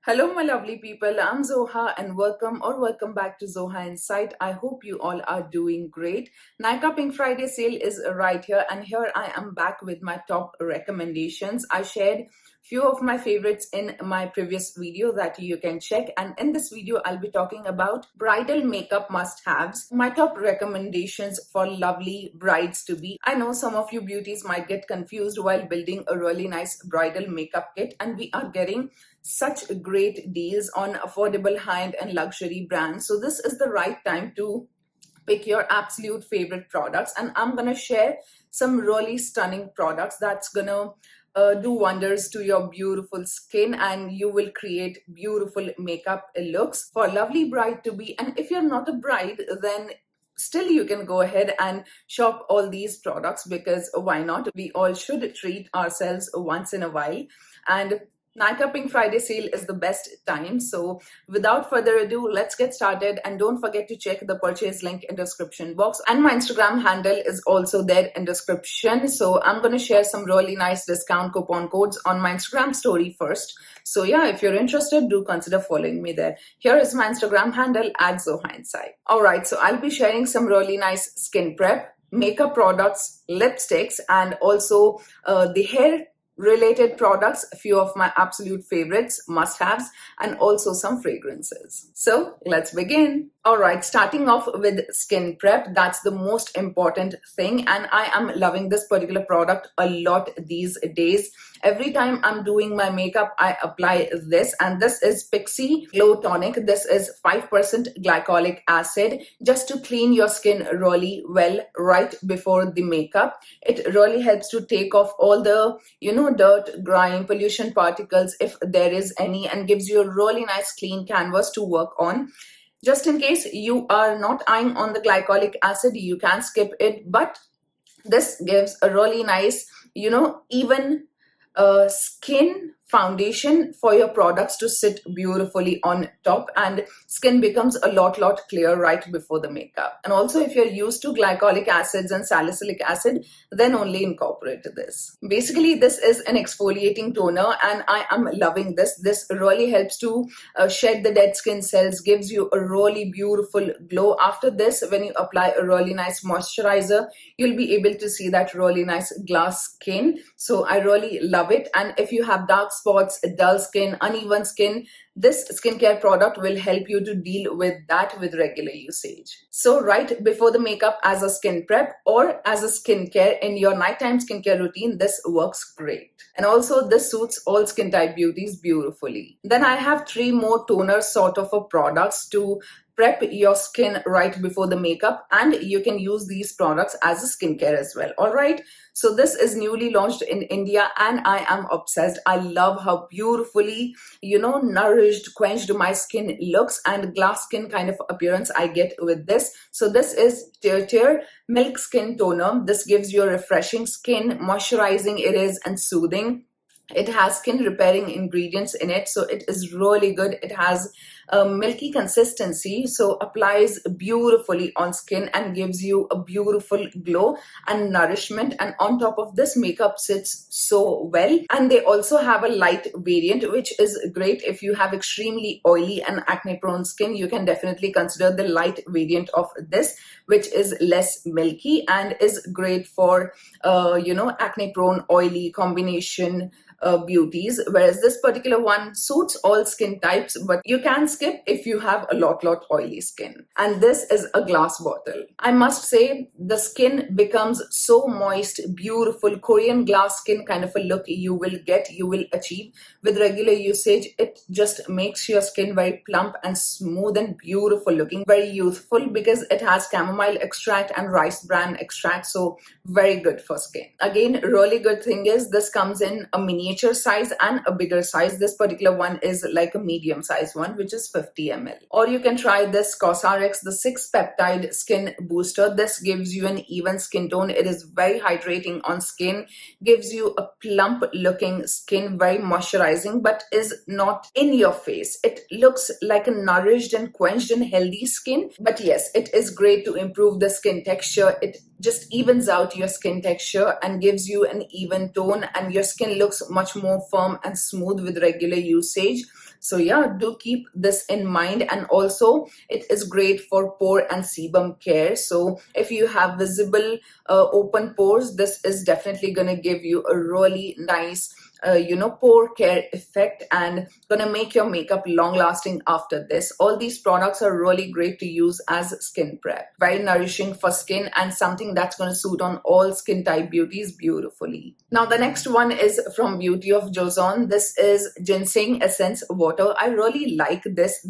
Hello, my lovely people. I'm Zoha, and welcome back to Zoha Insight. I hope you all are doing great. Nykaa Pink Friday sale is right here, and here I am back with my top recommendations. I shared few of my favorites in my previous video that you can check, and in this video I'll be talking about bridal makeup must-haves, my top recommendations for lovely brides to be. I know some of you beauties might get confused while building a really nice bridal makeup kit, and we are getting such great deals on affordable high-end and luxury brands. So this is the right time to pick your absolute favorite products, and I'm gonna share some really stunning products that's gonna do wonders to your beautiful skin, and you will create beautiful makeup looks for lovely bride to be. And if you're not a bride, then still you can go ahead and shop all these products, because why not? We all should treat ourselves once in a while, and Nykaa Pink Friday sale is the best time. So without further ado, let's get started, and don't forget to check the purchase link in description box, and my Instagram handle is also there in description. So I'm going to share some really nice discount coupon codes on my Instagram story first. So yeah, if you're interested, do consider following me there. Here is my Instagram handle at Zoha Insight. Alright, so I'll be sharing some really nice skin prep, makeup products, lipsticks, and also the hair related products, a few of my absolute favorites, must-haves, and also some fragrances. So let's begin. All right, starting off with skin prep, that's the most important thing, and I am loving this particular product a lot these days. Every time I'm doing my makeup, I apply this, and this is Pixi Glow Tonic. This is 5% glycolic acid, just to clean your skin really well right before the makeup. It really helps to take off all the, dirt, grime, pollution particles, if there is any, and gives you a really nice clean canvas to work on. Just in case you are not eyeing on the glycolic acid, you can skip it, but this gives a really nice, even skin foundation for your products to sit beautifully on top, and skin becomes a lot clearer right before the makeup. And also, if you're used to glycolic acids and salicylic acid, then only incorporate this. Basically, this is an exfoliating toner, and I am loving this. This really helps to shed the dead skin cells, gives you a really beautiful glow. After this, when you apply a really nice moisturizer, you'll be able to see that really nice glass skin. So I really love it. And if you have dark spots, dull skin, uneven skin, this skincare product will help you to deal with that with regular usage. So right before the makeup, as a skin prep or as a skincare in your nighttime skincare routine, this works great. And also, this suits all skin type beauties beautifully. Then I have 3 more toner sort of products to prep your skin right before the makeup, and you can use these products as a skincare as well. All right, so this is newly launched in India, and I am obsessed. I love how beautifully, nourished, quenched my skin looks, and glass skin kind of appearance I get with this. So this is Tirtir Milk Skin Toner. This gives you a refreshing skin, moisturizing it is, and soothing. It has skin repairing ingredients in it, so it is really good. It has a milky consistency, so applies beautifully on skin and gives you a beautiful glow and nourishment. And on top of this, makeup sits so well. And they also have a light variant, which is great if you have extremely oily and acne prone skin. You can definitely consider the light variant of this, which is less milky and is great for acne prone oily combination beauties, whereas this particular one suits all skin types, but you can skip if you have a lot oily skin. And this is a glass bottle. I must say, the skin becomes so moist, beautiful Korean glass skin kind of a look you will achieve with regular usage. It just makes your skin very plump and smooth and beautiful looking, very youthful, because it has chamomile extract and rice bran extract, so very good for skin. Again, really good thing is this comes in a miniature size and a bigger size. This particular one is like a medium size one, which is 50 ml. Or you can try this Cosrx, the 6 peptide skin booster. This gives you an even skin tone. It is very hydrating on skin, gives you a plump looking skin, very moisturizing, but is not in your face. It looks like a nourished and quenched and healthy skin, but yes, it is great to improve the skin texture. It just evens out your skin texture and gives you an even tone, and your skin looks much more firm and smooth with regular usage. So yeah, do keep this in mind. And also it is great for pore and sebum care. So if you have visible open pores, this is definitely going to give you a really nice pore care effect and gonna make your makeup long lasting after this. All these products are really great to use as skin prep, very nourishing for skin and something that's going to suit on all skin type beauties beautifully. Now the next one is from Beauty of Joseon. This is ginseng essence water. I really like this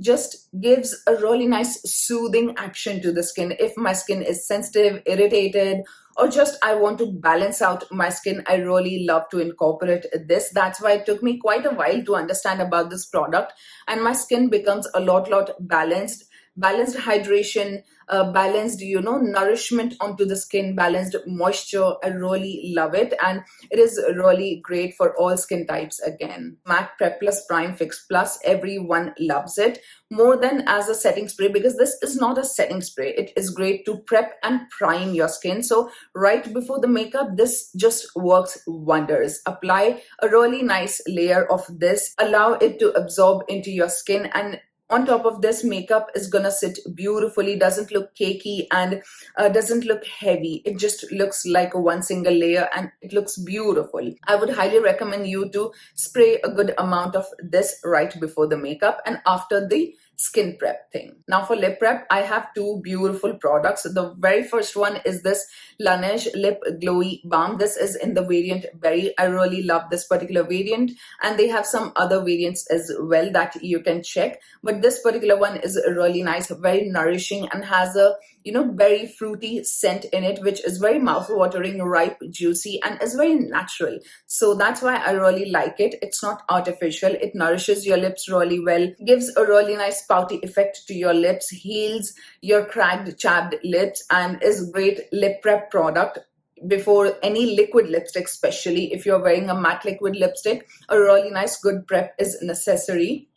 just gives a really nice soothing action to the skin. If my skin is sensitive, irritated, or just I want to balance out my skin, I really love to incorporate this. That's why it took me quite a while to understand about this product, and my skin becomes a lot balanced hydration, balanced nourishment onto the skin, balanced moisture. I really love it, and it is really great for all skin types. Again, MAC Prep Plus Prime Fix Plus, everyone loves it more than as a setting spray, because this is not a setting spray. It is great to prep and prime your skin. So right before the makeup, this just works wonders. Apply a really nice layer of this, allow it to absorb into your skin, and on top of this, makeup is gonna sit beautifully, doesn't look cakey, and doesn't look heavy. It just looks like one single layer and it looks beautiful. I would highly recommend you to spray a good amount of this right before the makeup and after the skin prep thing. Now for lip prep, I have two beautiful products. The very first one is this Laneige Lip Glowy Balm. This is in the variant Berry. I really love this particular variant, and they have some other variants as well that you can check. But this particular one is really nice, very nourishing, and has a very fruity scent in it, which is very mouth-watering, ripe, juicy, and is very natural. So that's why I really like it. It's not artificial. It nourishes your lips really well, gives a really nice pouty effect to your lips, heals your cracked, chapped lips, and is great lip prep product before any liquid lipstick. Especially if you're wearing a matte liquid lipstick, a really nice good prep is necessary.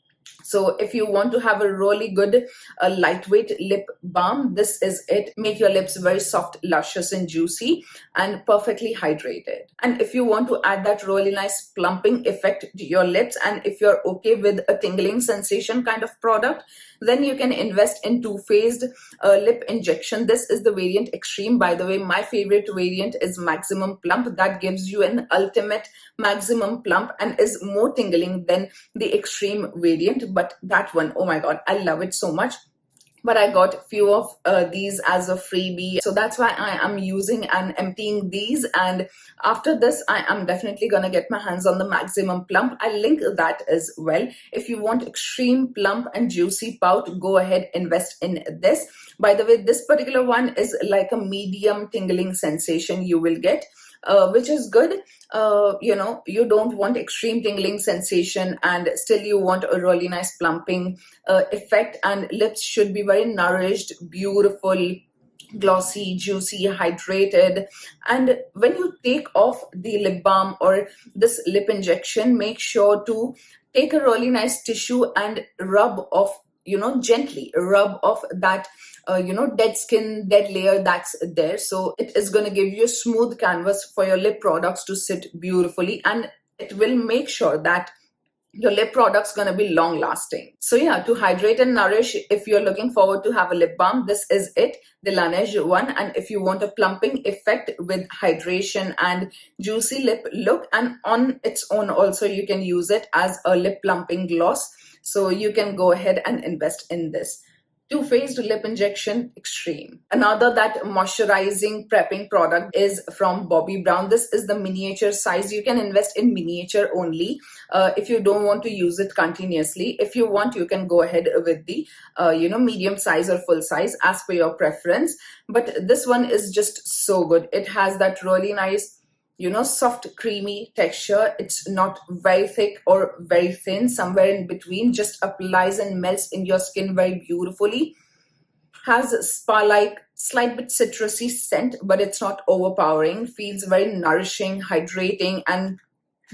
So if you want to have a really good lightweight lip balm, this is it. Make your lips very soft, luscious, and juicy, and perfectly hydrated. And if you want to add that really nice plumping effect to your lips, and if you're okay with a tingling sensation kind of product, then you can invest in two-phased lip injection. This is the variant Extreme. By the way, my favorite variant is Maximum Plump. That gives you an ultimate maximum plump and is more tingling than the Extreme variant. But that one, oh my god, I love it so much. But I got few of these as a freebie, so that's why I am using and emptying these. And after this, I am definitely gonna get my hands on the Maximum Plump. I'll link that as well. If you want extreme plump and juicy pout, go ahead, invest in this. By the way, this particular one is like a medium tingling sensation you will get, which is good. You don't want extreme tingling sensation, and still you want a really nice plumping effect, and lips should be very nourished, beautiful, glossy, juicy, hydrated. And when you take off the lip balm or this lip injection, make sure to take a really nice tissue and rub off, gently rub off that dead skin, dead layer that's there. So it is going to give you a smooth canvas for your lip products to sit beautifully, and it will make sure that your lip product's going to be long lasting. So yeah, to hydrate and nourish, if you're looking forward to have a lip balm, this is it, the Laneige one. And if you want a plumping effect with hydration and juicy lip look, and on its own also you can use it as a lip plumping gloss, so you can go ahead and invest in this. Two-phased lip injection Extreme. Another that moisturizing prepping product is from Bobbi Brown. This is the miniature size. You can invest in miniature only if you don't want to use it continuously. If you want, you can go ahead with the medium size or full size as per your preference. But this one is just so good. It has that really nice soft, creamy texture. It's not very thick or very thin, somewhere in between, just applies and melts in your skin very beautifully. Has a spa-like, slight bit citrusy scent, but it's not overpowering. Feels very nourishing, hydrating, and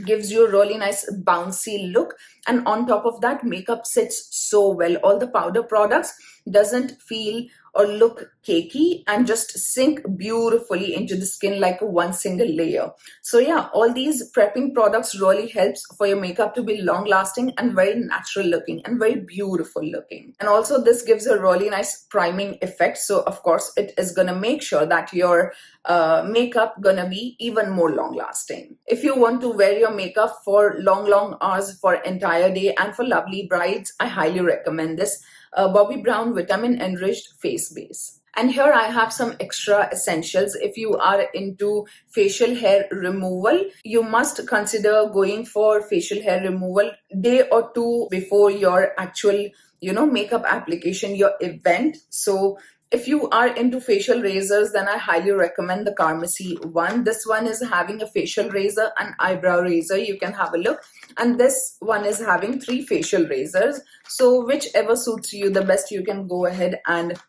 gives you a really nice bouncy look. And on top of that, makeup sits so well. All the powder products doesn't feel or look cakey and just sink beautifully into the skin like one single layer. So yeah, all these prepping products really helps for your makeup to be long lasting and very natural looking and very beautiful looking. And also this gives a really nice priming effect. So of course it is gonna make sure that your makeup gonna be even more long lasting. If you want to wear your makeup for long hours for entire day and for lovely brides, I highly recommend this Bobbi Brown Vitamin Enriched Face Base. And here I have some extra essentials. If you are into facial hair removal, you must consider going for facial hair removal day or two before your actual, makeup application, your event. So if you are into facial razors, then I highly recommend the Carmesi one. This one is having a facial razor and eyebrow razor. You can have a look. And this one is having 3 facial razors. So whichever suits you the best, you can go ahead and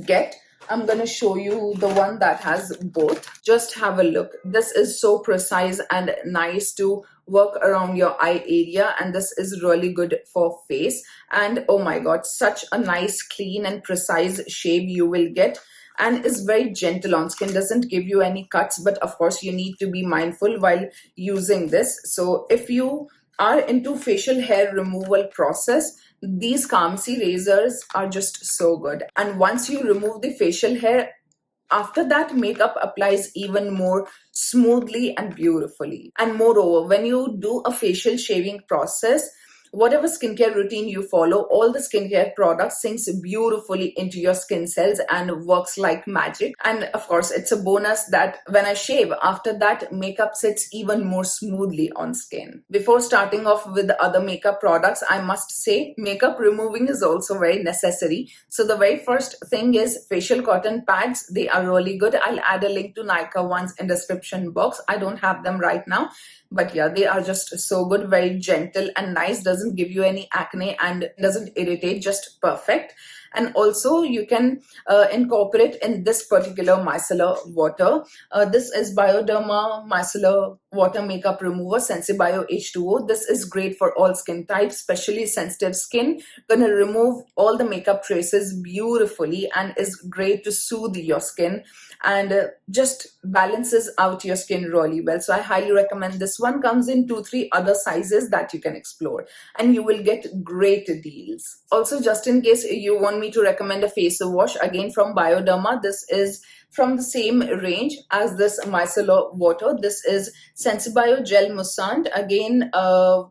get. I'm going to show you the one that has both. Just have a look. This is so precise and nice to work around your eye area, and this is really good for face. And oh my god, such a nice clean and precise shave you will get, and is very gentle on skin, doesn't give you any cuts, but of course you need to be mindful while using this. So if you are into facial hair removal process, these Carmesi razors are just so good. And once you remove the facial hair, after that, makeup applies even more smoothly and beautifully. And moreover, when you do a facial shaving process, whatever skincare routine you follow, all the skincare products sinks beautifully into your skin cells and works like magic. And of course, it's a bonus that when I shave, after that, makeup sits even more smoothly on skin. Before starting off with the other makeup products, I must say makeup removing is also very necessary. So the very first thing is facial cotton pads. They are really good. I'll add a link to Nykaa ones in description box. I don't have them right now. But yeah, they are just so good, very gentle and nice, doesn't give you any acne and doesn't irritate, just perfect. And also you can incorporate in this particular micellar water. This is Bioderma Micellar Water Makeup Remover Sensibio H2O. This is great for all skin types, especially sensitive skin. Gonna remove all the makeup traces beautifully and is great to soothe your skin and just balances out your skin really well. So I highly recommend this one. Comes in 2-3 other sizes that you can explore, and you will get great deals. Also, just in case you want me to recommend a face wash, again from Bioderma, this is from the same range as this micellar water. This is Sensibio Gel Moussant, again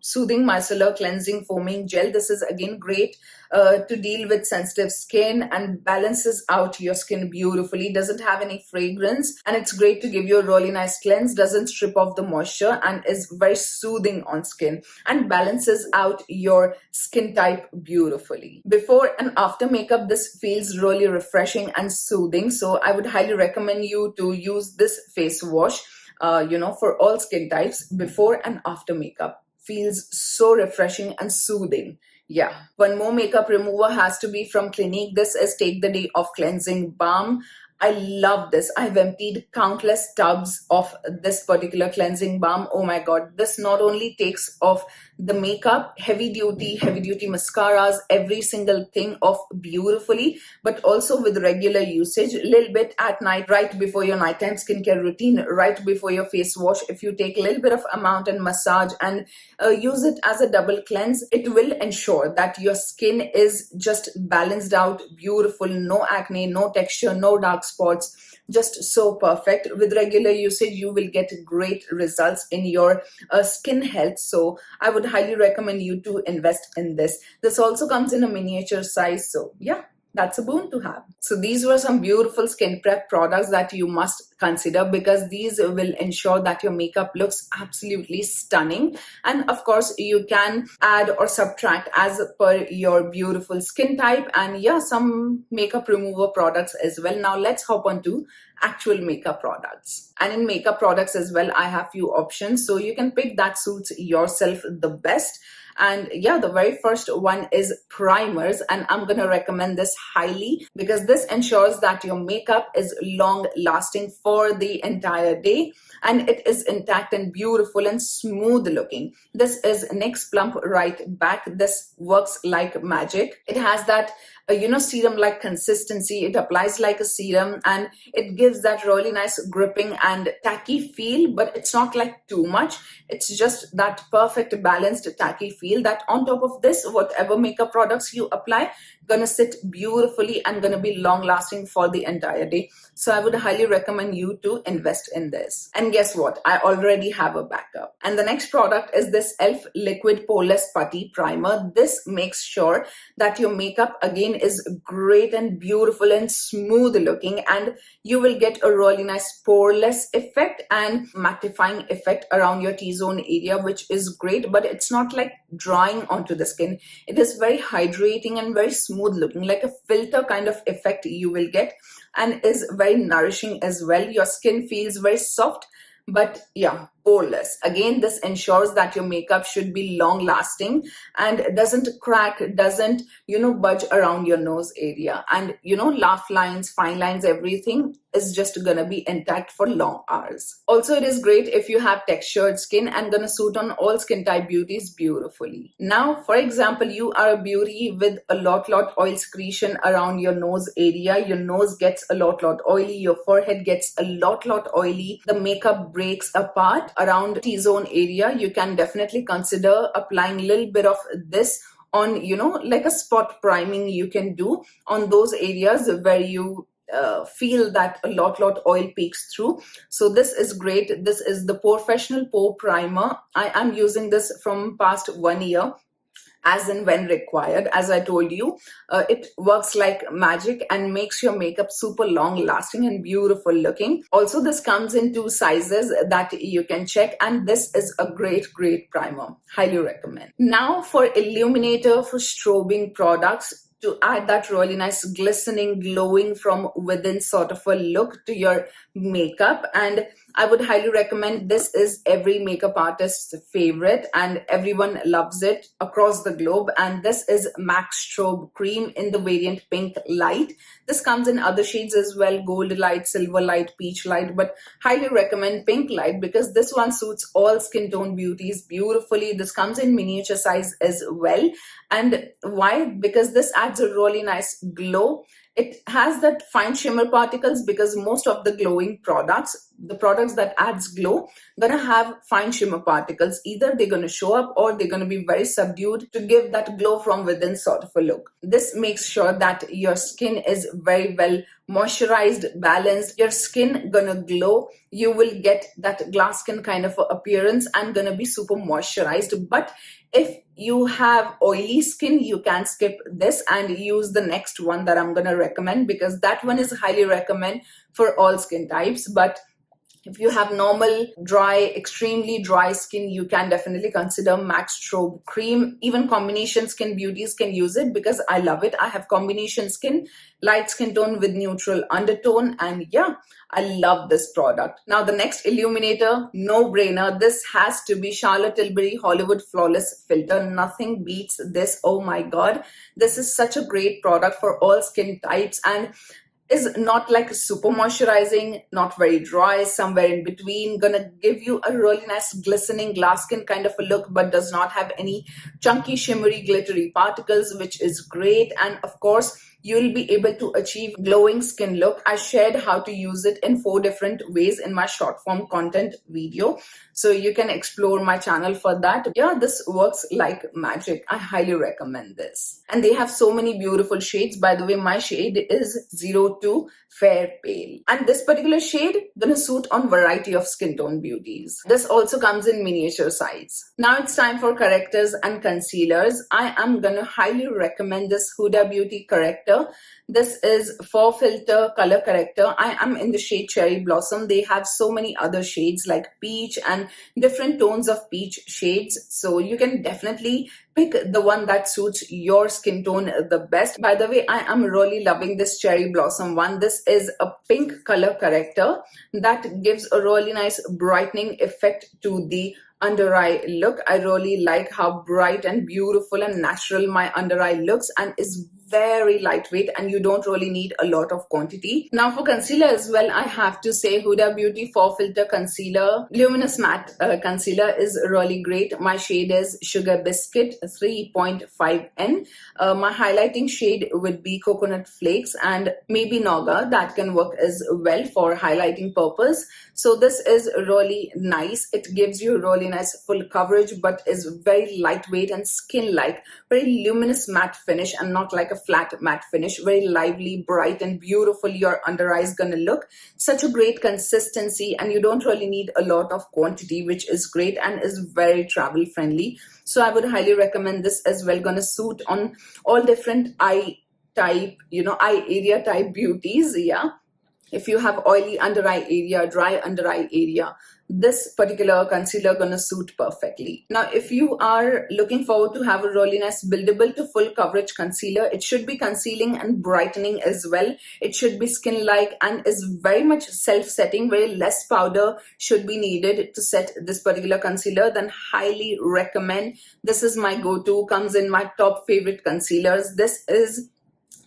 soothing micellar cleansing foaming gel. This is again great to deal with sensitive skin and balances out your skin beautifully. Doesn't have any fragrance, and it's great to give you a really nice cleanse, doesn't strip off the moisture, and is very soothing on skin and balances out your skin type beautifully. Before and after makeup, this feels really refreshing and soothing. So I would highly recommend you to use this face wash for all skin types before and after makeup. Feels so refreshing and soothing. Yeah. One more makeup remover has to be from Clinique. This is Take the Day Off Cleansing Balm. I love this. I've emptied countless tubs of this particular cleansing balm. Oh my god, this not only takes off the makeup, heavy duty mascaras, every single thing off beautifully, but also with regular usage, a little bit at night, right before your nighttime skincare routine, right before your face wash. If you take a little bit of amount and massage and use it as a double cleanse, it will ensure that your skin is just balanced out, beautiful, no acne, no texture, no dark spots, just so perfect. With regular usage, you will get great results in your skin health. So I would highly recommend you to invest in this. This also comes in a miniature size. So yeah, that's a boon to have. So these were some beautiful skin prep products that you must consider, because these will ensure that your makeup looks absolutely stunning. And of course, you can add or subtract as per your beautiful skin type, and yeah, some makeup remover products as well. Now let's hop on to actual makeup products. And in makeup products as well, I have few options, so you can pick that suits yourself the best. And yeah, the very first one is primers, and I'm gonna recommend this highly because this ensures that your makeup is long lasting for the entire day, and it is intact and beautiful and smooth looking. This is NYX Plump Right Back. This works like magic. It has that serum like consistency. It applies like a serum, and it gives that really nice gripping and tacky feel, but it's not like too much. It's just that perfect balanced tacky feel that on top of this, whatever makeup products you apply, gonna sit beautifully and gonna be long lasting for the entire day. So I would highly recommend you to invest in this. And guess what? I already have a backup. And the next product is this e.l.f. Liquid Poreless Putty Primer. This makes sure that your makeup again is great and beautiful and smooth looking, and you will get a really nice poreless effect and mattifying effect around your T-zone area, which is great, but it's not like drying onto the skin. It is very hydrating and very smooth looking, like a filter kind of effect you will get, and is very nourishing as well. Your skin feels very soft, but yeah, poreless. Again, this ensures that your makeup should be long lasting and doesn't crack, doesn't budge around your nose area, and laugh lines, fine lines, everything is just gonna be intact for long hours. Also, it is great if you have textured skin and gonna suit on all skin type beauties beautifully. Now, for example, you are a beauty with a lot oil secretion around your nose area. Your nose gets a lot oily, your forehead gets a lot oily, the makeup breaks apart around T-zone area. You can definitely consider applying a little bit of this on, like a spot priming you can do on those areas where you feel that a lot oil peeks through. So this is great. This is the POREfessional Pore Primer. I am using this from past 1 year, as and when required. As I told you, it works like magic and makes your makeup super long lasting and beautiful looking. Also, this comes in 2 sizes that you can check, and this is a great primer. Highly recommend. Now for illuminator for strobing products, to add that really nice glistening, glowing from within sort of a look to your makeup. And I would highly recommend this. Is every makeup artist's favorite and everyone loves it across the globe. And this is MAC Strobe Cream in the variant Pink Light. This comes in other shades as well, Gold Light, Silver Light, Peach Light, but highly recommend Pink Light because this one suits all skin tone beauties beautifully. This comes in miniature size as well. And why? Because this adds a really nice glow. It has that fine shimmer particles because most of the glowing products, the products that adds glow, gonna have fine shimmer particles. Either they're gonna show up or they're gonna be very subdued to give that glow from within sort of a look. This makes sure that your skin is very well moisturized, balanced. Your skin gonna glow. You will get that glass skin kind of appearance and gonna be super moisturized. But if you have oily skin, you can skip this and use the next one that I'm gonna recommend, because that one is highly recommend for all skin types. But if you have normal, dry, extremely dry skin, you can definitely consider MAC Strobe Cream. Even combination skin beauties can use it because I love it. I have combination skin, light skin tone with neutral undertone, and yeah, I love this product. Now the next illuminator, no brainer. This has to be Charlotte Tilbury Hollywood Flawless Filter. Nothing beats this. Oh my God. This is such a great product for all skin types and is not like super moisturizing, not very dry, somewhere in between. Gonna give you a really nice glistening glass skin kind of a look, but does not have any chunky, shimmery, glittery particles, which is great. And of course, you'll be able to achieve glowing skin look. I shared how to use it in 4 different ways in my short form content video. So you can explore my channel for that. Yeah, this works like magic. I highly recommend this. And they have so many beautiful shades. By the way, my shade is 02 Fair Pale. And this particular shade gonna suit on variety of skin tone beauties. This also comes in miniature size. Now it's time for correctors and concealers. I am gonna highly recommend this Huda Beauty corrector. This is for filter color corrector. I am in the shade Cherry Blossom. They have so many other shades like peach and different tones of peach shades. So you can definitely pick the one that suits your skin tone the best. By the way, I am really loving this Cherry Blossom one. This is a pink color corrector that gives a really nice brightening effect to the under eye look. I really like how bright and beautiful and natural my under eye looks, and is very lightweight, and you don't really need a lot of quantity. Now for concealer as well, I have to say Huda Beauty 4 Filter Concealer Luminous Matte Concealer is really great. My shade is Sugar Biscuit 3.5N. My highlighting shade would be Coconut Flakes and maybe Naga. That can work as well for highlighting purpose. So this is really nice. It gives you really nice full coverage, but is very lightweight and skin-like. Very luminous matte finish and not like a flat matte finish. Very lively, bright and beautiful your under eye is gonna look. Such a great consistency, and you don't really need a lot of quantity, which is great and is very travel friendly. So I would highly recommend this as well. Gonna suit on all different eye type, eye area type beauties. Yeah, if you have oily under eye area, dry under eye area, this particular concealer gonna suit perfectly. Now, if you are looking forward to have a really nice buildable to full coverage concealer, it should be concealing and brightening as well. It should be skin-like and is very much self-setting. Very less powder should be needed to set this particular concealer. Then highly recommend. This is my go-to, comes in my top favorite concealers. This is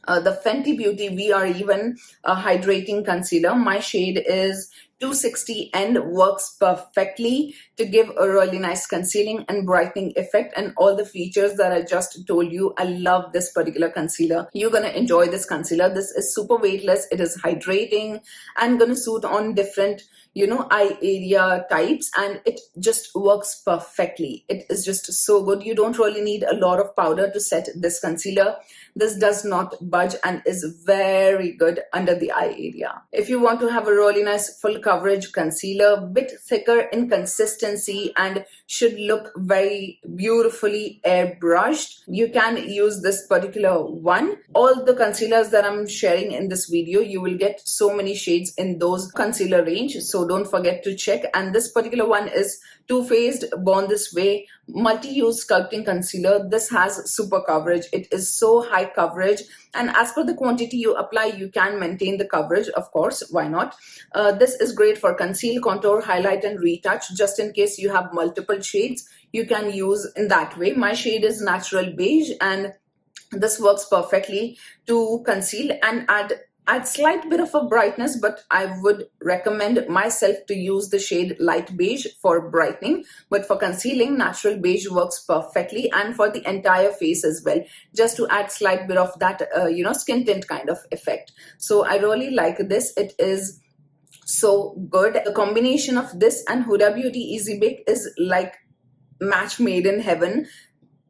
the Fenty Beauty We Are Even Hydrating Concealer. My shade is 260 and works perfectly to give a really nice concealing and brightening effect and all the features that I just told you. I love this particular concealer. You're gonna enjoy this concealer. This is super weightless. It is hydrating and gonna suit on different eye area types, and it just works perfectly. It is just so good. You don't really need a lot of powder to set this concealer. This does not budge and is very good under the eye area. If you want to have a really nice full coverage concealer, bit thicker in consistency and should look very beautifully airbrushed, you can use this particular one. All the concealers that I'm sharing in this video, you will get so many shades in those concealer range, so don't forget to check. And this particular one is Too Faced Born This Way multi-use sculpting concealer. This has super coverage. It is so high coverage, and as per the quantity you apply, you can maintain the coverage, of course, why not. This is great for conceal, contour, highlight and retouch. Just in case you have multiple shades, you can use in that way. My shade is Natural Beige, and this works perfectly to conceal and add slight bit of a brightness, but I would recommend myself to use the shade Light Beige for brightening. But for concealing, Natural Beige works perfectly, and for the entire face as well, just to add slight bit of that skin tint kind of effect. So I really like this. It is so good. The combination of this and Huda Beauty Easy Bake is like match made in heaven.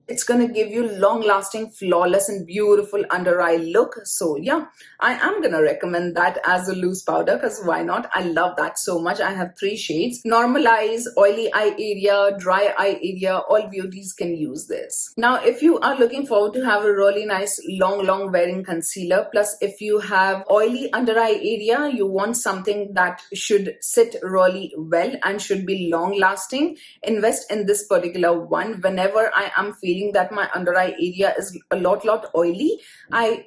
It's gonna give you long-lasting, flawless and beautiful under eye look. So yeah, I am gonna recommend that as a loose powder, because why not? I love that so much. I have 3 shades. Normal eyes, oily eye area, dry eye area, all beauties can use this. Now, if you are looking forward to have a really nice long wearing concealer, plus if you have oily under eye area, you want something that should sit really well and should be long lasting, invest in this particular one. Whenever I am feeling that my under eye area is a lot oily, I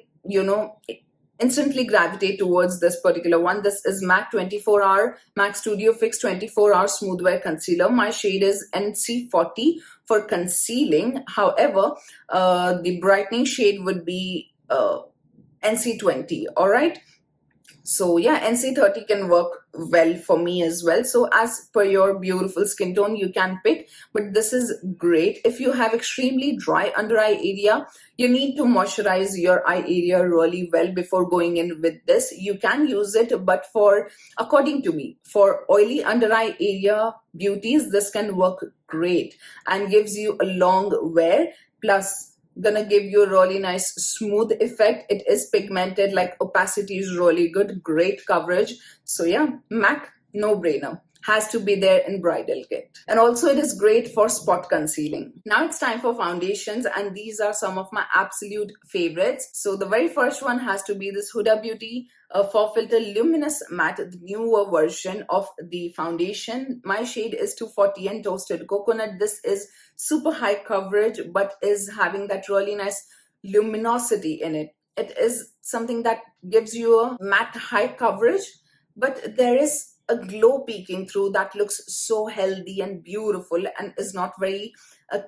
instantly gravitate towards this particular one. This is MAC 24-hour MAC Studio Fix 24-hour Smooth Wear Concealer. My shade is NC40 for concealing. However, the brightening shade would be NC20. All right. So yeah, NC30 can work well for me as well. So as per your beautiful skin tone, you can pick, but this is great. If you have extremely dry under eye area, you need to moisturize your eye area really well before going in with this. You can use it, but according to me, for oily under eye area beauties, this can work great and gives you a long wear, plus gonna give you a really nice smooth effect. It is pigmented, like opacity is really good, great coverage. So yeah, MAC, no brainer, has to be there in bridal kit. And also it is great for spot concealing. Now it's time for foundations, and these are some of my absolute favorites. So the very first one has to be this Huda Beauty 4 Filter Luminous Matte, the newer version of the foundation. My shade is 240 and Toasted Coconut. This is super high coverage, but is having that really nice luminosity in it. It is something that gives you a matte high coverage, but there is a glow peeking through that looks so healthy and beautiful and is not very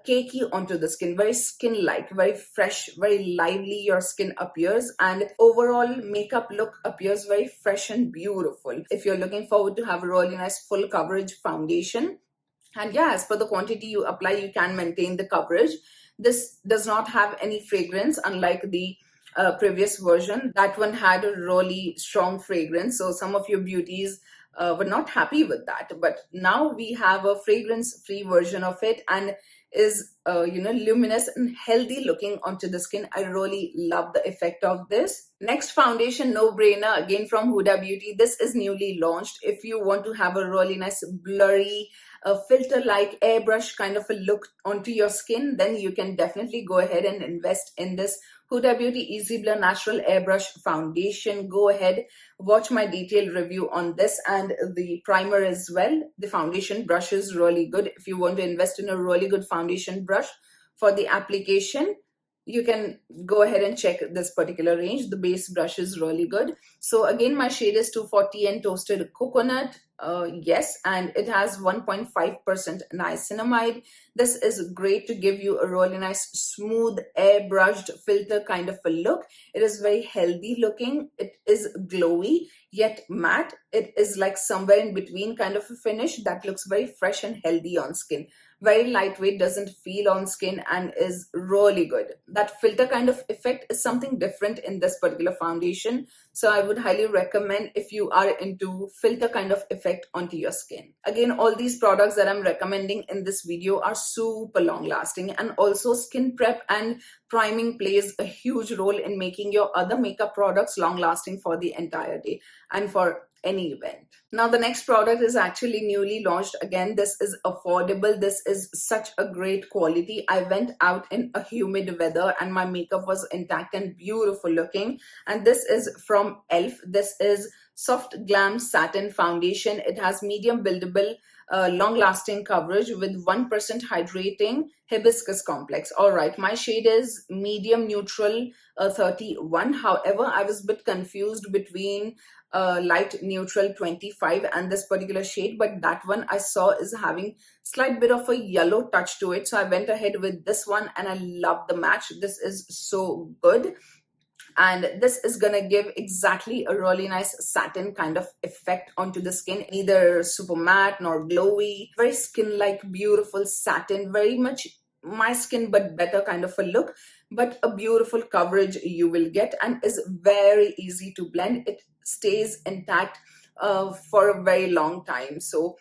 cakey onto the skin, very skin like, very fresh, very lively your skin appears, and overall makeup look appears very fresh and beautiful. If you're looking forward to have a really nice full coverage foundation, and yeah, as per the quantity you apply, you can maintain the coverage. This does not have any fragrance, unlike the previous version. That one had a really strong fragrance, so some of your beauties were not happy with that. But now we have a fragrance-free version of it, and is luminous and healthy looking onto the skin. I really love the effect of this. Next foundation, no brainer, again from Huda Beauty. This is newly launched. If you want to have a really nice blurry filter like airbrush kind of a look onto your skin, then you can definitely go ahead and invest in this Huda Beauty Easy Blur Natural Airbrush Foundation. Go ahead, watch my detailed review on this and the primer as well. The foundation brush is really good. If you want to invest in a really good foundation brush for the application, you can go ahead and check this particular range. The base brush is really good. So again, my shade is 240 and Toasted Coconut. Yes, and it has 1.5% niacinamide. This is great to give you a really nice smooth airbrushed filter kind of a look. It is very healthy looking. It is glowy yet matte. It is like somewhere in between kind of a finish that looks very fresh and healthy on skin. Very lightweight, doesn't feel on skin, and is really good. That filter kind of effect is something different in this particular foundation. So I would highly recommend if you are into filter kind of effect onto your skin. Again, all these products that I'm recommending in this video are super long lasting, and also skin prep and priming plays a huge role in making your other makeup products long lasting for the entire day and for any event. Now the next product is actually newly launched. Again, this is affordable. This is such a great quality. I went out in a humid weather and my makeup was intact and beautiful looking, and this is from ELF. This is Soft Glam Satin Foundation. It has medium buildable long-lasting coverage with 1% hydrating hibiscus complex. All right, my shade is medium neutral 31. However, I was a bit confused between light neutral 25 and this particular shade, but that one I saw is having slight bit of a yellow touch to it, so I went ahead with this one and I love the match. This is so good, and this is gonna give exactly a really nice satin kind of effect onto the skin, neither super matte nor glowy. Very skin like beautiful satin, very much my skin but better kind of a look, but a beautiful coverage you will get, and is very easy to blend. It stays intact for a very long time, so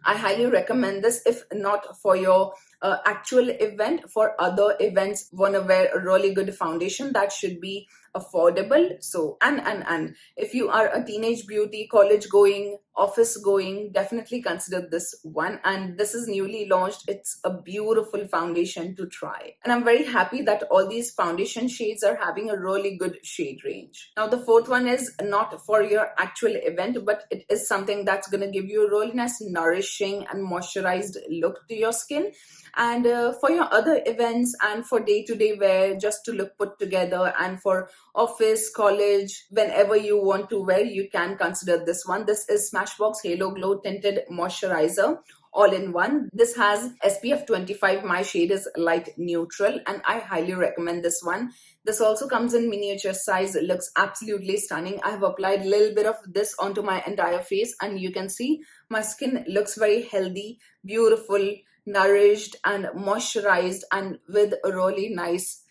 I highly recommend this. If not for your actual event, for other events, want to wear a really good foundation that should be affordable. So and if you are a teenage beauty, college going, office going, definitely consider this one. And this is newly launched. It's a beautiful foundation to try, and I'm very happy that all these foundation shades are having a really good shade range. Now the fourth one is not for your actual event, but it is something that's going to give you a really nice nourishing and moisturized look to your skin, and for your other events and for day-to-day wear, just to look put together, and for office, college, whenever you want to wear, you can consider this one. This is Smashbox Halo Glow Tinted Moisturizer all-in-one. This has SPF 25. My shade is light neutral, and I highly recommend this one. This also comes in miniature size. It looks absolutely stunning. I have applied a little bit of this onto my entire face, and you can see my skin looks very healthy, beautiful, nourished and moisturized, and with a really nice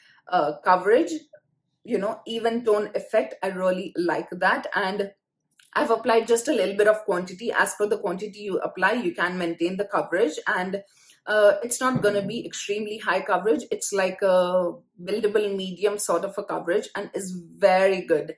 coverage, even tone effect. I really like that, and I've applied just a little bit of quantity. As per the quantity you apply, you can maintain the coverage, and it's not going to be extremely high coverage. It's like a buildable medium sort of a coverage, and is very good.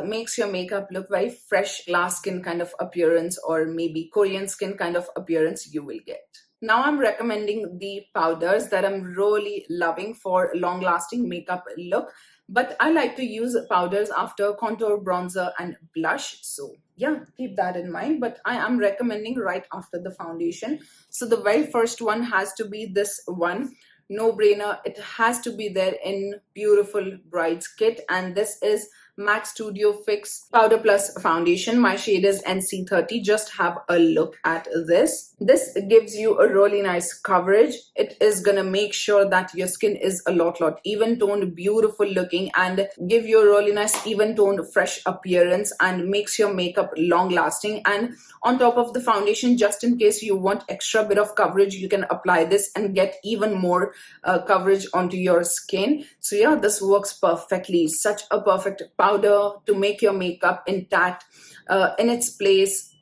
Makes your makeup look very fresh, glass skin kind of appearance, or maybe Korean skin kind of appearance you will get. Now I'm recommending the powders that I'm really loving for long-lasting makeup look. But I like to use powders after contour, bronzer, and blush. So yeah, keep that in mind. But I am recommending right after the foundation. So the very first one has to be this one. No brainer. It has to be there in beautiful bride's kit. And this is MAC Studio Fix Powder Plus Foundation. My shade is NC30. Just have a look at this. This gives you a really nice coverage. It is gonna make sure that your skin is a lot even toned, beautiful looking, and give you a really nice even toned, fresh appearance, and makes your makeup long lasting. And on top of the foundation, just in case you want extra bit of coverage, you can apply this and get even more coverage onto your skin. So yeah, this works perfectly. Such a perfect powder to make your makeup intact, in its place,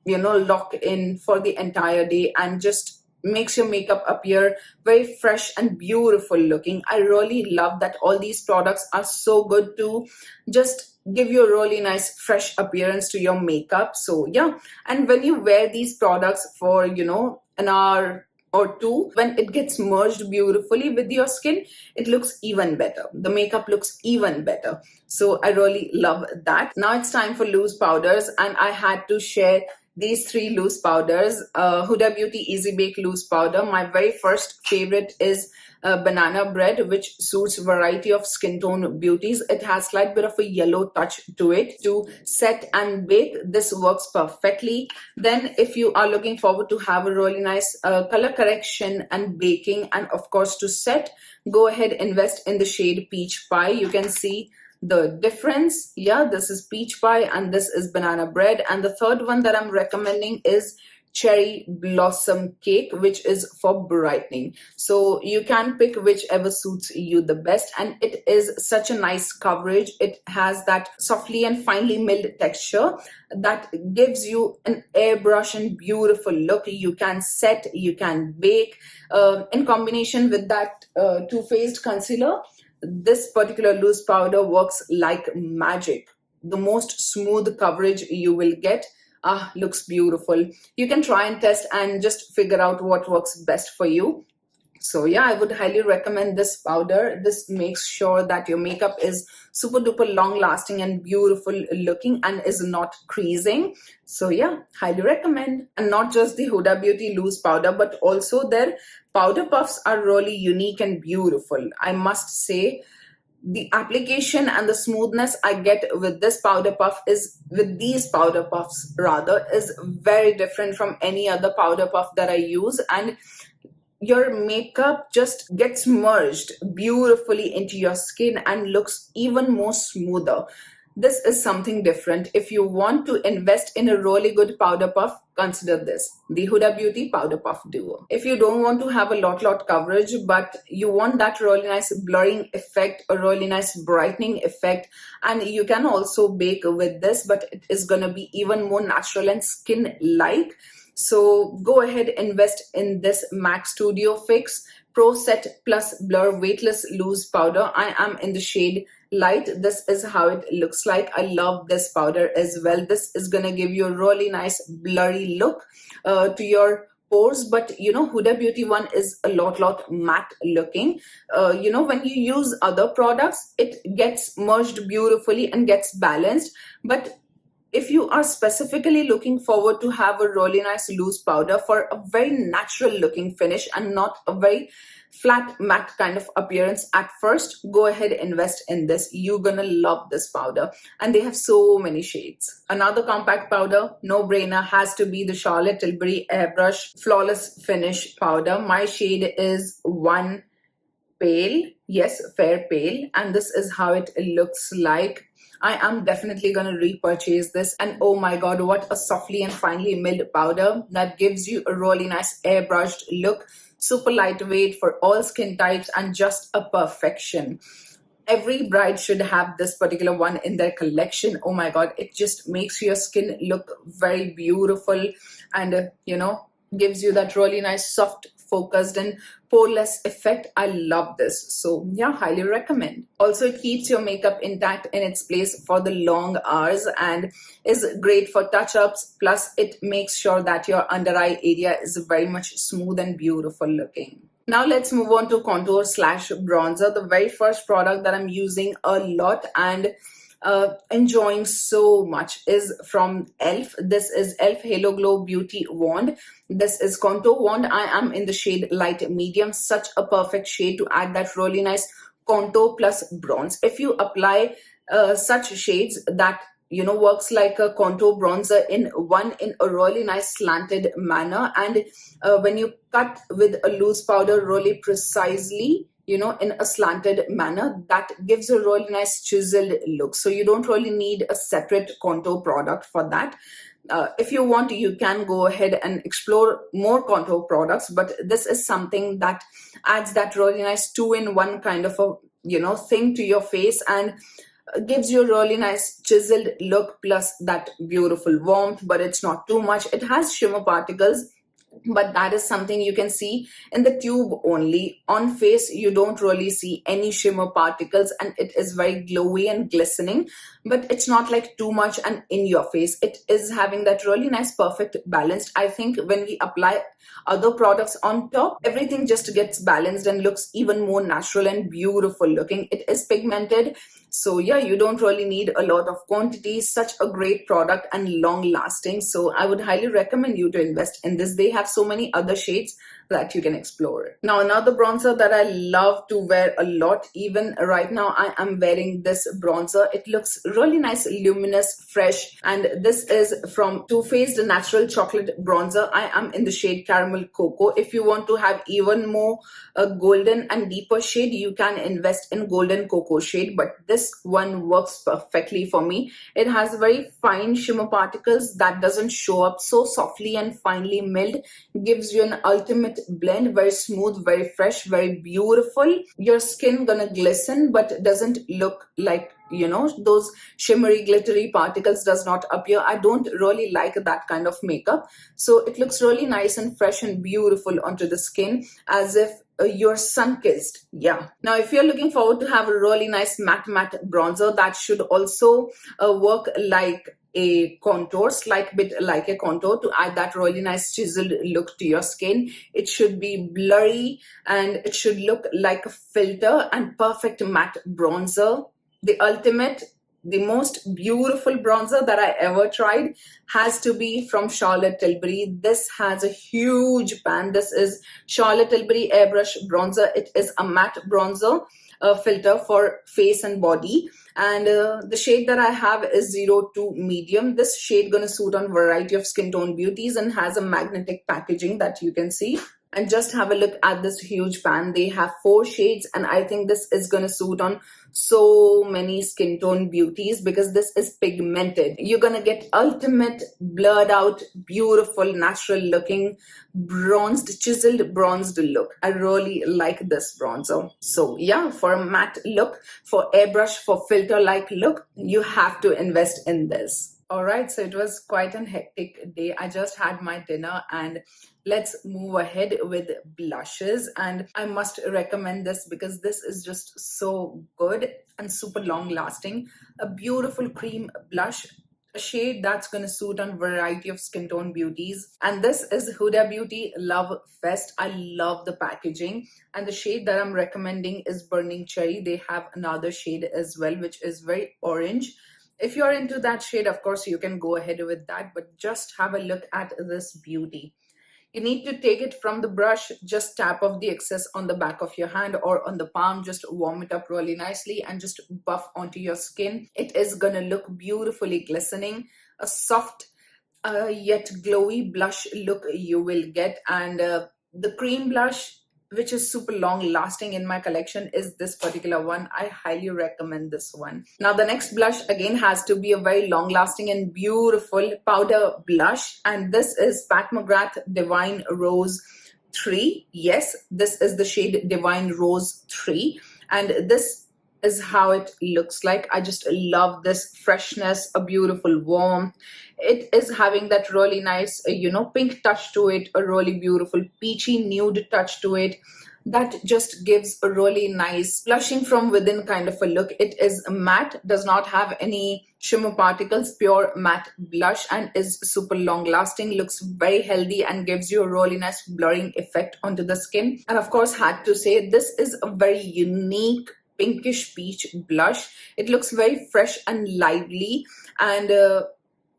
you know, lock in for the entire day, and just makes your makeup appear very fresh and beautiful looking. I really love that all these products are so good to just give you a really nice fresh appearance to your makeup. So yeah, and when you wear these products for, you know, an hour or two, when it gets merged beautifully with your skin, it looks even better. The makeup looks even better. So I really love that. Now it's time for loose powders, and I had to share these three loose powders. Huda Beauty Easy Bake Loose Powder. My very first favorite is banana bread, which suits variety of skin tone beauties. It has slight bit of a yellow touch to it. To set and bake, this works perfectly. Then if you are looking forward to have a really nice color correction and baking, and of course to set, go ahead, invest in the shade Peach Pie. You can see the difference. Yeah, this is Peach Pie and this is banana bread. And the third one that I'm recommending is Cherry Blossom Cake, which is for brightening. So you can pick whichever suits you the best, and it is such a nice coverage. It has that softly and finely milled texture that gives you an airbrush and beautiful look. You can set, you can bake. In combination with that Too Faced concealer, this particular loose powder works like magic. The most smooth coverage you will get. Looks beautiful. You can try and test and just figure out what works best for you. So yeah, I would highly recommend this powder. This makes sure that your makeup is super duper long lasting and beautiful looking and is not creasing. So yeah, highly recommend. And not just the Huda Beauty loose powder, but also their powder puffs are really unique and beautiful. I must say, the application and the smoothness I get with this powder puff is, with these powder puffs rather, is very different from any other powder puff that I use. And your makeup just gets merged beautifully into your skin and looks even more smoother. This is something different. If you want to invest in a really good powder puff, consider this, the Huda Beauty Powder Puff Duo. If you don't want to have a lot coverage, but you want that really nice blurring effect, a really nice brightening effect, and you can also bake with this, but it is gonna be even more natural and skin-like. So go ahead, invest in this MAC Studio Fix Pro Set Plus Blur Weightless Loose Powder. I am in the shade Light. This is how it looks like. I love this powder as well. This is gonna give you a really nice blurry look to your pores, but you know, Huda Beauty one is a lot matte looking. You know, when you use other products, it gets merged beautifully and gets balanced. But if you are specifically looking forward to have a really nice loose powder for a very natural looking finish and not a very flat matte kind of appearance at first, go ahead, invest in this. You're gonna love this powder, and they have so many shades. Another compact powder, no brainer, has to be the Charlotte Tilbury Airbrush Flawless Finish powder. My shade is 1 Pale, yes, fair pale, and this is how it looks like. I am definitely gonna repurchase this, and oh my god, what a softly and finely milled powder that gives you a really nice airbrushed look. Super lightweight for all skin types and just a perfection. Every bride should have this particular one in their collection. Oh my god, it just makes your skin look very beautiful, and you know, gives you that really nice soft, focused and poreless effect. I love this. So yeah, highly recommend. Also, it keeps your makeup intact in its place for the long hours and is great for touch-ups. Plus, it makes sure that your under eye area is very much smooth and beautiful looking. Now let's move on to contour slash bronzer. The very first product that I'm using a lot and enjoying so much is from e.l.f. This is e.l.f. Halo Glow Beauty Wand. This is contour wand. I am in the shade light medium. Such a perfect shade to add that really nice contour plus bronze. If you apply such shades that works like a contour bronzer in a really nice slanted manner. And when you cut with a loose powder really precisely, in a slanted manner, that gives a really nice chiseled look. So you don't really need a separate contour product for that. If you want, you can go ahead and explore more contour products, but this is something that adds that really nice two-in-one kind of a thing to your face, and gives you a really nice chiseled look plus that beautiful warmth, but it's not too much. It has shimmer particles, but that is something you can see in the tube only. On face, you don't really see any shimmer particles, and it is very glowy and glistening, but it's not like too much and in your face. It is having that really nice perfect balance. I think when we apply other products on top, everything just gets balanced and looks even more natural and beautiful looking. It is pigmented, so yeah, you don't really need a lot of quantity. Such a great product and long lasting. So I would highly recommend you to invest in this. They have so many other shades that you can explore. Now, another bronzer that I love to wear a lot, even right now I am wearing this bronzer. It looks really nice, luminous, fresh, and this is from Too Faced Natural Chocolate Bronzer. I am in the shade Caramel Cocoa. If you want to have even more golden and deeper shade, you can invest in Golden Cocoa shade, but this one works perfectly for me. It has very fine shimmer particles that doesn't show up, so softly and finely milled, gives you an ultimate blend, very smooth, very fresh, very beautiful. Your skin gonna glisten, but doesn't look like those shimmery glittery particles does not appear. I don't really like that kind of makeup, so it looks really nice and fresh and beautiful onto the skin, as if you're sun-kissed. Yeah. Now, if you're looking forward to have a really nice matte bronzer that should also work like a contour, slight bit like a contour, to add that really nice chiseled look to your skin. It should be blurry and it should look like a filter and perfect matte bronzer. The ultimate, the most beautiful bronzer that I ever tried has to be from Charlotte Tilbury. This has a huge pan. This is Charlotte Tilbury Airbrush Bronzer. It is a matte bronzer filter for face and body, and the shade that I have is 02 medium. This shade gonna suit on variety of skin tone beauties and has a magnetic packaging that you can see. And just have a look at this huge pan. They have 4 shades, and I think this is going to suit on so many skin tone beauties because this is pigmented. You're going to get ultimate blurred out, beautiful, natural looking, bronzed, chiseled, bronzed look. I really like this bronzer. So yeah, for a matte look, for airbrush, for filter like look, you have to invest in this. All right, so it was quite an hectic day. I just had my dinner, and let's move ahead with blushes. And I must recommend this because this is just so good and super long lasting. A beautiful cream blush, a shade that's going to suit on variety of skin tone beauties. And this is Huda Beauty Love Fest. I love the packaging, and the shade that I'm recommending is Burning Cherry. They have another shade as well, which is very orange. If you're into that shade, of course, you can go ahead with that, but just have a look at this beauty. You need to take it from the brush, just tap off the excess on the back of your hand or on the palm, just warm it up really nicely and just buff onto your skin. It is gonna look beautifully glistening, a soft yet glowy blush look you will get. And the cream blush, which is super long lasting in my collection, is this particular one. I highly recommend this one. Now the next blush again has to be a very long lasting and beautiful powder blush, and this is Pat McGrath Divine Rose 3. Yes, this is the shade Divine Rose 3, and this is how it looks like. I just love this freshness, a beautiful warmth. It is having that really nice, pink touch to it, a really beautiful peachy nude touch to it. That just gives a really nice blushing from within kind of a look. It is matte, does not have any shimmer particles, pure matte blush, and is super long lasting, looks very healthy and gives you a really nice blurring effect onto the skin. And of course, had to say, this is a very unique pinkish peach blush. It looks very fresh and lively, and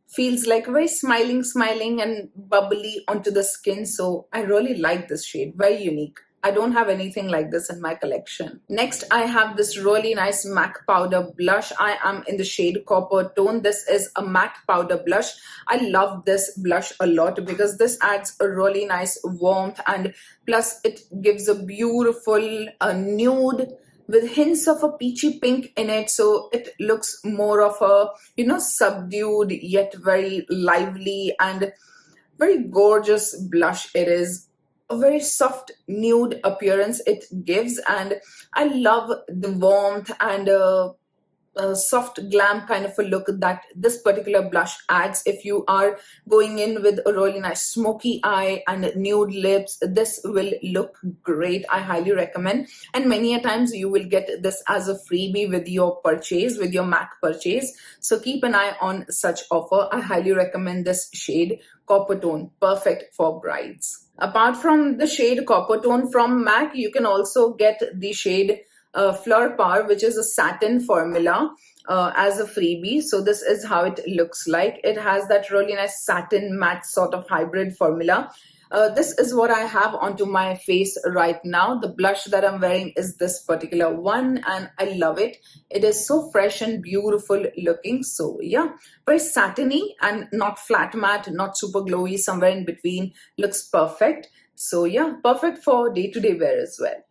feels like very smiling and bubbly onto the skin. So I really like this shade, very unique. I don't have anything like this in my collection. Next, I have this really nice MAC powder blush. I am in the shade Copper Tone. This is a matte powder blush. I love this blush a lot because this adds a really nice warmth, and plus it gives a beautiful nude with hints of a peachy pink in it, so it looks more of a, you know, subdued yet very lively and very gorgeous blush. It is a very soft nude appearance it gives, and I love the warmth and soft glam kind of a look that this particular blush adds. If you are going in with a really nice smoky eye and nude lips, this will look great. I highly recommend, and many a times you will get this as a freebie with your purchase, with your MAC purchase, so keep an eye on such offer. I highly recommend this shade Copper Tone, perfect for brides. Apart from the shade Copper Tone from MAC, you can also get the shade Fleur Par, which is a satin formula, as a freebie. So this is how it looks like. It has that really nice satin matte sort of hybrid formula. This is what I have onto my face right now. The blush that I'm wearing is this particular one, and I love it. It is so fresh and beautiful looking. So yeah, very satiny and not flat matte, not super glowy, somewhere in between. Looks perfect. So yeah, perfect for day-to-day wear as well.